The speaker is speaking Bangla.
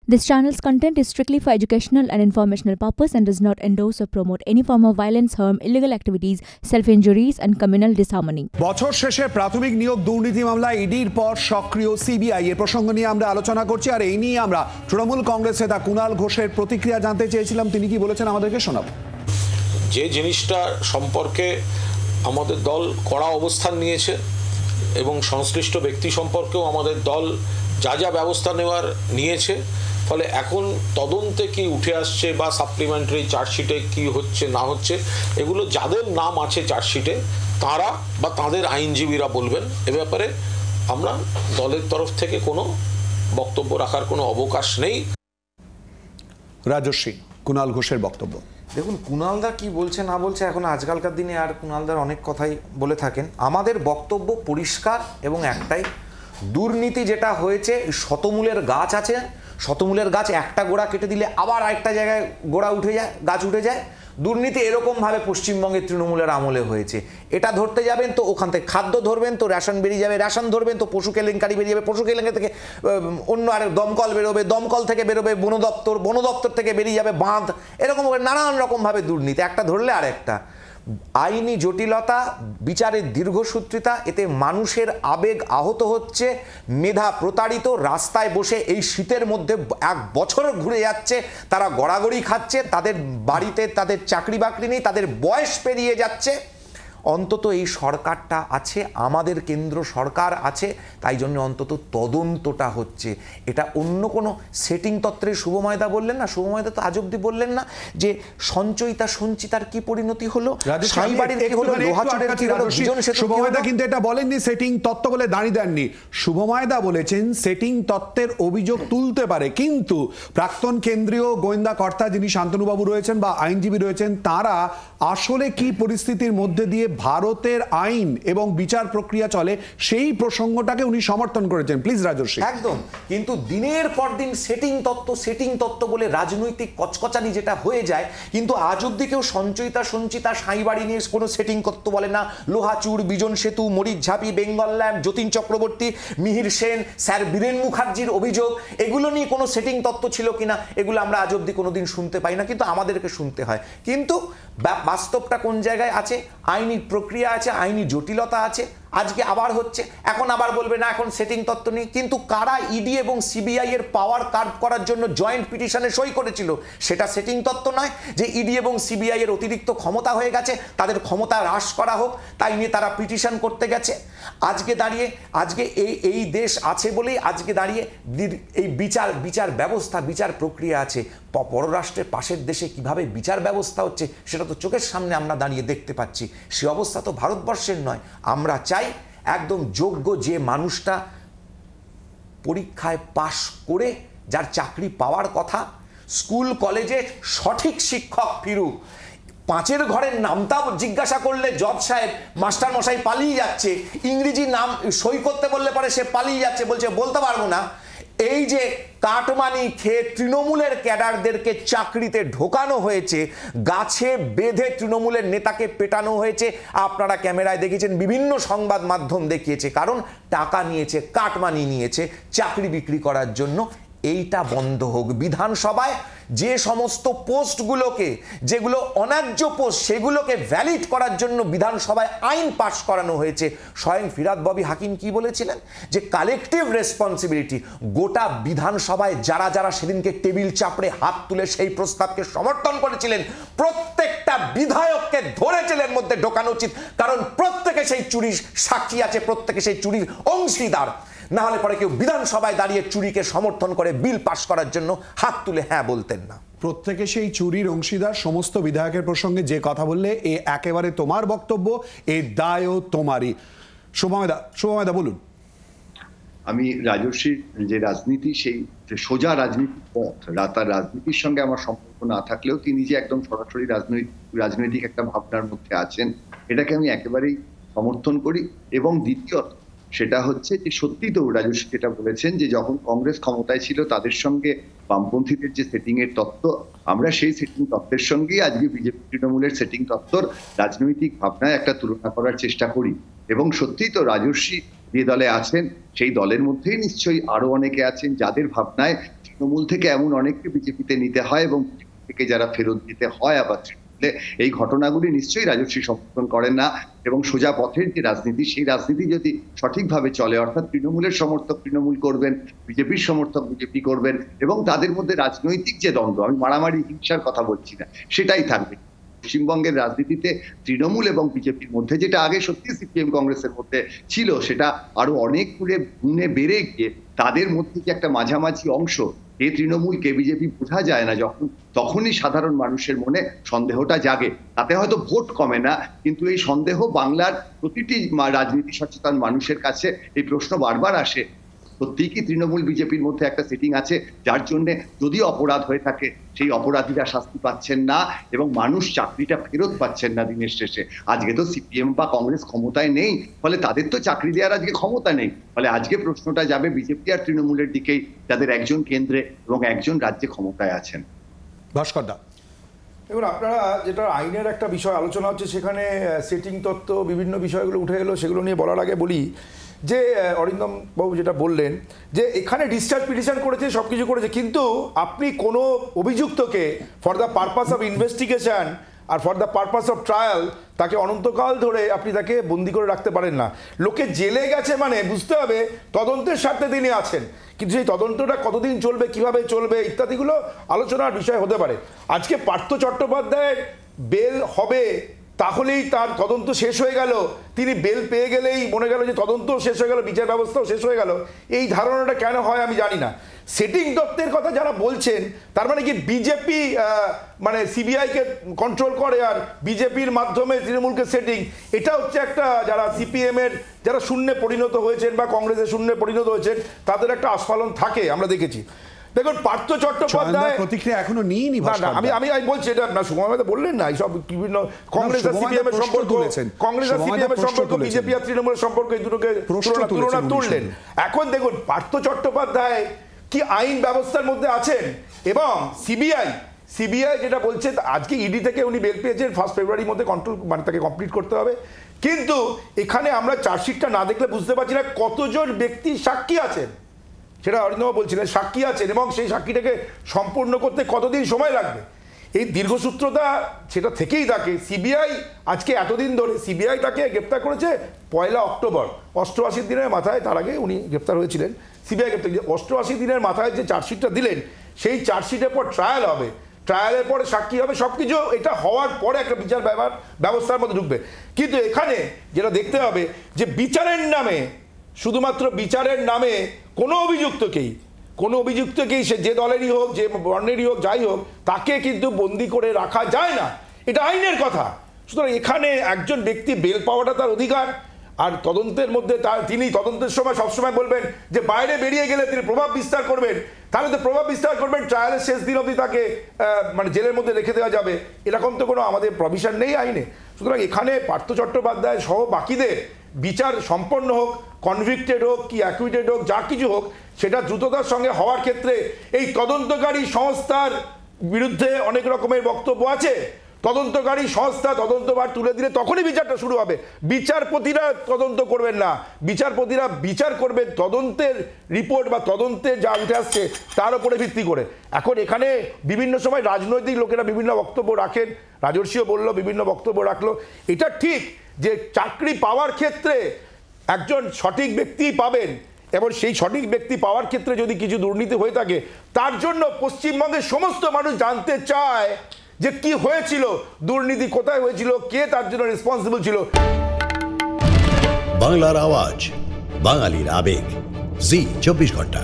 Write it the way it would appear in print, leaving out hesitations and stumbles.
This channel's content is strictly for educational and informational purpose and does not endorse or promote any form of violence, harm, illegal activities, self-injuries and communal disharmony. বছর শেষে প্রাথমিক নিয়োগ দুর্নীতি মামলায় ইডির পর সক্রিয় সিবিআই এর প্রসঙ্গ নিয়ে আমরা আলোচনা করছি আর এই নিয়ে আমরা তৃণমূল কংগ্রেস নেতা কুণাল ঘোষের প্রতিক্রিয়া জানতে চেয়েছিলাম। তিনি কি বলেছেন আমাদেরকে শোনাবো। যে জিনিসটা সম্পর্কে আমাদের দল কড়া অবস্থান নিয়েছে এবং সংশ্লিষ্ট ব্যক্তি সম্পর্কেও আমাদের দল যা যা ব্যবস্থা নেওয়ার নিয়েছে, ফলে এখন তদন্তে কি উঠে আসছে বা সাপ্লিমেন্টারি চার্জশিটে কি হচ্ছে না হচ্ছে, এগুলো যাদের নাম আছে চার্জশিটে তারা বা তাদের আইনজীবীরা বলবেন। এ ব্যাপারে আমরা দলের তরফ থেকে কোনো বক্তব্য রাখার কোনো অবকাশ নেই। রাজস্বী, কুণাল ঘোষের বক্তব্য। দেখুন, কুণালদা কি বলছে না বলছে, এখন আজকালকার দিনে আর কুণালদার অনেক কথাই বলে থাকেন। আমাদের বক্তব্য পরিষ্কার এবং একটাই, দুর্নীতি যেটা হয়েছে, শতমূলের গাছ আছে, শতমূলের গাছ একটা গোড়া কেটে দিলে আবার আরেকটা জায়গায় গোড়া উঠে যায়, গাছ উঠে যায়। দুর্নীতি এরকমভাবে পশ্চিমবঙ্গের তৃণমূলের আমলে হয়েছে। এটা ধরতে যাবেন তো ওখান থেকে খাদ্য ধরবেন তো রেশন বেরিয়ে যাবে, রেশন ধরবেন তো পশু কেলেঙ্কারি বেরিয়ে যাবে, পশু কেলেঙ্কারি থেকে অন্য আর দমকল বেরোবে, দমকল থেকে বেরোবে বন দপ্তর, বন দপ্তর থেকে বেরিয়ে যাবে বাঁধ, এরকম নানান রকমভাবে দুর্নীতি, একটা ধরলে আর একটা। আইনি জটিলতা, বিচারের দীর্ঘসূত্রিতা, এতে মানুষের আবেগ আহত হচ্ছে, মেধা প্রতারিত, রাস্তায় বসে এই শীতের মধ্যে এক বছর ঘুরে যাচ্ছে, তারা গড়াগড়ি খাচ্ছে, তাদের বাড়িতে তাদের চাকরি বাকরি নেই, তাদের বয়স পেরিয়ে যাচ্ছে। অন্তত এই সরকারটা আছে, আমাদের কেন্দ্র সরকার আছে, তাই জন্য অন্তত তদন্তটা হচ্ছে। এটা অন্য কোনো সেটিং তত্ত্বের শুভময়দা বললেন না, শুভময়দা তো আজ অব্দি বললেন না যে সঞ্চয়িতা সঞ্চিতার কি পরিণতি হলো, সাইবাড়ির কি হলো, লোহাচুরের কি হলো, বিজন সেতু। শুভময়দা কিন্তু এটা বলেননি সেটিং তত্ত্ব বলে দাঁড়িয়ে দেননি। শুভময়দা বলেছেন সেটিং তত্ত্বের অভিযোগ তুলতে পারে, কিন্তু প্রাক্তন কেন্দ্রীয় গোয়েন্দা কর্তা যিনি শান্তনুবাবু রয়েছেন বা আইনজীবী রয়েছেন, তারা আসলে কি পরিস্থিতির মধ্যে দিয়ে ভারতের আইন এবং বিচার প্রক্রিয়া চলে সেই প্রসঙ্গটাকে উনি সমর্থন করেছেন। প্লিজ রাজস্বী। একদম, কিন্তু দিনের পর দিন সেটিং তত্ত্ব বলে রাজনৈতিক কচকচানি যেটা হয়ে যায়, কিন্তু আজ অব্দি কেউ সঞ্চয়িতা সঞ্চিতা সাঁইবাড়ি নিয়ে কোনো সেটিং তত্ত্ব বলে না। লোহাচুর, বিজন সেতু, মরিচঝাপি, বেঙ্গল ল্যাম্প, যতীন চক্রবর্তী, মিহির সেন, স্যার বীরেন মুখার্জির অভিযোগ, এগুলো নিয়ে কোনো সেটিং তত্ত্ব ছিল কিনা, এগুলো আমরা আজ অব্দি কোনোদিন শুনতে পাই না, কিন্তু আমাদেরকে শুনতে হয়। কিন্তু বাস্তবটা কোন জায়গায় আছে, আইনি প্রক্রিয়া আছে, আইনি জটিলতা আছে। আজকে আবার হচ্ছে, এখন আবার বলবে না এখন সেটিং তত্ত্ব নেই, কিন্তু কারা ইডি এবং সিবিআই এর পাওয়ার কার্ভ করার জন্য জয়েন্ট পিটিশনে সই করেছিল, সেটা সেটিং তত্ত্ব নয় যে ইডি এবং সিবিআই এর অতিরিক্ত ক্ষমতা হয়ে গেছে, তাদের ক্ষমতা হ্রাস করা হোক, তাই নিয়ে তারা পিটিশন করতে গেছে। আজকে দাঁড়িয়ে এই দেশ আছে বলেই আজকে দাঁড়িয়ে এই বিচার ব্যবস্থা, বিচার প্রক্রিয়া আছে। পররাষ্ট্রের পাশের দেশে কিভাবে বিচার ব্যবস্থা হচ্ছে সেটা তো চোখের সামনে আমরা দাঁড়িয়ে দেখতে পাচ্ছি। সে অবস্থা তো ভারতবর্ষের নয়। আমরা চাই একদম যোগ্য যে মানুষটা পরীক্ষায় পাশ করে যার চাকরি পাওয়ার কথা, স্কুল কলেজে সঠিক শিক্ষক ফিরুক। পাঁচের ঘরের নামটা জিজ্ঞাসা করলে জজ সাহেব মাস্টার মশাই পালিয়ে যাচ্ছে, ইংরেজি নাম সই করতে বললে পরে সে পালিয়ে যাচ্ছে, বলছে বলতে পারবো না। এই যে কাটমানি খেয়ে তৃণমূলের ক্যাডারদেরকে চাকরিতে ঢোকানো হয়েছে, গাছে বেঁধে তৃণমূলের নেতাকে পেটানো হয়েছে, আপনারা ক্যামেরায় দেখেছেন, বিভিন্ন সংবাদ মাধ্যম দেখিয়েছে, কারণ টাকা নিয়েছে, কাটমানি নিয়েছে চাকরি বিক্রি করার জন্য। এইটা বন্ধ হোক। বিধানসভায় যে সমস্ত পোস্টগুলোকে, যেগুলো অন্যায্য পোস্ট, সেগুলোকে ভ্যালিড করার জন্য বিধানসভায় আইন পাশ করানো হয়েছে। স্বয়ং ফিরাদ ববি হাকিম কি বলেছিলেন যে কালেকটিভ রেসপন্সিবিলিটি, গোটা বিধানসভায় যারা যারা সেদিনকে টেবিল চাপড়ে হাত তুলে সেই প্রস্তাবকে সমর্থন করেছিলেন, প্রত্যেকটা বিধায়ককে ধরে জেলের মধ্যে ঢোকানো উচিত, কারণ প্রত্যেকে সেই চুরির সাক্ষী আছে, প্রত্যেকে সেই চুরির অংশীদার। না হলে পরে কেউ বিধানসভায় দাঁড়িয়ে চুরিকে সমর্থন করে বিল পাশ করার জন্য হাত তুলে হ্যাঁ বলতেন না। প্রত্যেকে সেই চুরির অংশীদার। সমস্ত বিধায়কের প্রসঙ্গে যে কথা বললে এ একেবারে তোমার বক্তব্য, এ দায়ও তোমারই। শুভময়দা বলুন। আমি রাজস্বীর যে রাজনীতি, সেই সোজা রাজনীতির পথ, তার রাজনীতির সঙ্গে আমার সম্পর্ক না থাকলেও তিনি যে একদম সরাসরি রাজনৈতিক একটা ভাবনার মধ্যে আছেন, এটাকে আমি একেবারেই সমর্থন করি। এবং দ্বিতীয়ত সেটা হচ্ছে যে সত্যি তো রাজস্বী যেটা বলেছেন যে যখন কংগ্রেস ক্ষমতায় ছিল তাদের সঙ্গে বামপন্থীদের যে সেটিং এর তত্ত্ব, আমরা সেই সেটিং তত্ত্বের সঙ্গেই আজকে বিজেপি তৃণমূলের সেটিং তত্ত্বর রাজনৈতিক ভাবনায় একটা তুলনা করার চেষ্টা করি। এবং সত্যিই তো রাজস্বী যে দলে আছেন সেই দলের মধ্যেই নিশ্চয়ই আরো অনেকে আছেন যাদের ভাবনায় তৃণমূল থেকে এমন অনেককে বিজেপিতে নিতে হয় এবং বিজেপি থেকে যারা ফেরত দিতে হয় আবার তৃণমূলে, এই ঘটনাগুলি নিশ্চয়ই রাজস্বী সমর্থন করেন না। এবং সোজা পথের যে রাজনীতি, সেই রাজনীতি যদি সঠিকভাবে চলে, অর্থাৎ তৃণমূলের সমর্থক তৃণমূল করবেন, বিজেপির সমর্থক বিজেপি করবেন, এবং তাদের মধ্যে রাজনৈতিক যে দ্বন্দ্ব, আমি মারামারি হিংসার কথা বলছি না, সেটাই থাকবে। পশ্চিমবঙ্গের রাজনীতিতে তৃণমূল এবং বিজেপির মধ্যে, যেটা আগে সত্যি সিপিএম কংগ্রেসের মধ্যে ছিল, সেটা আরো অনেক গুণে বেড়ে গিয়ে তাদের মধ্যে যে একটা মাঝামাঝি অংশ, কে তৃণমূল কে বিজেপি বোঝা যায় না যখন, তখনই সাধারণ মানুষের মনে সন্দেহটা জাগে। তাতে হয়তো ভোট কমে না, কিন্তু এই সন্দেহ বাংলার প্রতিটি রাজনীতি সচেতন মানুষের কাছে এই প্রশ্ন বারবার আসে, সত্যিই কি তৃণমূল বিজেপির মধ্যে একটা সেটিং আছে যার জন্য যদি অপরাধ হয়ে থাকে সেই অপরাধীরা শাস্তি পাচ্ছেন না এবং মানুষ চাকরিটা ফেরত পাচ্ছেন না দিনের শেষে। আজকে তো সিপিএম বা কংগ্রেস ক্ষমতায় নেই, ফলে তাদের তো চাকরি দেওয়ার আজকে ক্ষমতা নেই, ফলে আজকে প্রশ্নটা যাবে বিজেপি আর তৃণমূলের দিকেই, যাদের একজন কেন্দ্রে এবং একজন রাজ্যে ক্ষমতায় আছেন। ভাস্কর দা, এবার আপনারা যেটা আইনের একটা বিষয় আলোচনা হচ্ছে, সেখানে সেটিং তত্ত্ব বিভিন্ন বিষয়গুলো উঠে এলো, সেগুলো নিয়ে বলার আগে বলি যে অরিন্দম বাবু যেটা বললেন যে এখানে ডিসচার্জ পিটিশন করেছে, সব কিছু করেছে, কিন্তু আপনি কোনো অভিযুক্তকে for the purpose of investigation আর for the purpose of trial তাকে অনন্তকাল ধরে আপনি তাকে বন্দি করে রাখতে পারেন না। লোকে জেলে গেছে মানে বুঝতে হবে তদন্তের স্বার্থে তিনি আছেন, কিন্তু সেই তদন্তটা কতদিন চলবে, কিভাবে চলবে ইত্যাদিগুলো আলোচনার বিষয় হতে পারে। আজকে পার্থ চট্টোপাধ্যায়ের বেল হবে, তাহলেই তার তদন্ত শেষ হয়ে গেল, তিনি বেল পেয়ে গেলেই মনে গেল যে তদন্ত শেষ হয়ে গেল, বিচার ব্যবস্থাও শেষ হয়ে গেল, এই ধারণাটা কেন হয় আমি জানি না। সেটিং তত্ত্বের কথা যারা বলছেন, তার মানে কি বিজেপি মানে সিবিআইকে কন্ট্রোল করে আর বিজেপির মাধ্যমে তৃণমূলকে সেটিং, এটা হচ্ছে একটা যারা সিপিএম এর যারা শূন্যে পরিণত হয়েছেন বা কংগ্রেসের শূন্যে পরিণত হয়েছেন তাদের একটা আস্ফালন থাকে, আমরা দেখেছি। দেখুন পার্থ চট্টোপাধ্যায় প্রতিক্রিয়া এখনো নিইনি। আমি বলছি এটা না, সুময় বললেন না এইসব বিভিন্ন কংগ্রেস আর সিপিএম এর সম্পর্ক, কংগ্রেস আর সিপিএম এর সম্পর্ক, বিজেপি আর তৃণমূলের সম্পর্ক, এই দুটোকে তুলনা তুললেন। এখন দেখুন পার্থ চট্টোপাধ্যায় কি আইন ব্যবস্থার মধ্যে আছেন, এবং সিবিআই যেটা বলছে আজকে ইডি থেকে উনি বেল পেয়েছেন 1 ফেব্রুয়ারির মধ্যে কন্ট্রোল মানে তাকে কমপ্লিট করতে হবে, কিন্তু এখানে আমরা চার্জশিটটা না দেখলে বুঝতে পারছি না কতজন ব্যক্তি সাক্ষী আছেন, সেটা অরিন্দম বলছিলেন সাক্ষী আছেন, এবং সেই সাক্ষীটাকে সম্পূর্ণ করতে কতদিন সময় লাগবে। এই দীর্ঘসূত্রতা সেটা থেকেই থাকে। সিবিআই আজকে এতদিন ধরে সিবিআই তাকে গ্রেপ্তার করেছে 1 অক্টোবর, 88 দিনের মাথায়, তার আগে উনি গ্রেপ্তার হয়েছিলেন, সিবিআই গ্রেপ্তার 88 দিনের মাথায় যে চার্জশিটটা দিলেন, সেই চার্জশিটের পর ট্রায়াল হবে, ট্রায়ালের পরে সাক্ষী হবে, সব কিছু এটা হওয়ার পরে একটা বিচার ব্যবস্থার মধ্যে ঢুকবে। কিন্তু এখানে যেটা দেখতে হবে যে বিচারের নামে, শুধুমাত্র বিচারের নামে কোনো অভিযুক্তকেই সে যে দলেরই হোক, যে বর্ণেরই হোক, যাই হোক, তাকে কিন্তু বন্দি করে রাখা যায় না, এটা আইনের কথা। সুতরাং এখানে একজন ব্যক্তি বেল পাওয়াটা তার অধিকার, আর তদন্তের মধ্যে তিনি তদন্তের সময় সবসময় বলবেন যে বাইরে বেরিয়ে গেলে তিনি প্রভাব বিস্তার করবেন, তাহলে তো প্রভাব বিস্তার করবেন, ট্রায়ালের শেষ দিন অবধি তাকে মানে জেলের মধ্যে রেখে দেওয়া যাবে, এরকম তো কোনো আমাদের প্রভিশন নেই আইনে। সুতরাং এখানে পার্থ চট্টোপাধ্যায় সহ বাকিদের বিচার সম্পন্ন হোক, কনভিক্টেড হোক কি অ্যাকুইটেড হোক, যা কিছু হোক, সেটা দ্রুততার সঙ্গে হওয়ার ক্ষেত্রে এই তদন্তকারী সংস্থার বিরুদ্ধে অনেক রকমের বক্তব্য আছে। তদন্তকারী সংস্থা তদন্তভার তুলে দিলে তখনই বিচারটা শুরু হবে। বিচারপতিরা তদন্ত করবেন না, বিচারপতিরা বিচার করবেন তদন্তের রিপোর্ট বা তদন্তে যা উঠে আসছে তার উপরে ভিত্তি করে। এখন এখানে বিভিন্ন সময় রাজনৈতিক লোকেরা বিভিন্ন বক্তব্য রাখেন, রাজর্ষিও বলল বিভিন্ন বক্তব্য রাখলো, এটা ঠিক যে চাকরি পাওয়ার ক্ষেত্রে একজন সঠিক ব্যক্তি পাবেন, এবং সেই সঠিক ব্যক্তি পাওয়ার ক্ষেত্রে যদি কিছু দুর্নীতি হয়ে থাকে, তার জন্য পশ্চিমবঙ্গের সমস্ত মানুষ জানতে চায় যে কি হয়েছিল, দুর্নীতি কোথায় হয়েছিল, কে তার জন্য রেসপন্সিবল ছিল। বাংলার আওয়াজ, বাঙালির আবেগ, জি 24 ঘন্টা।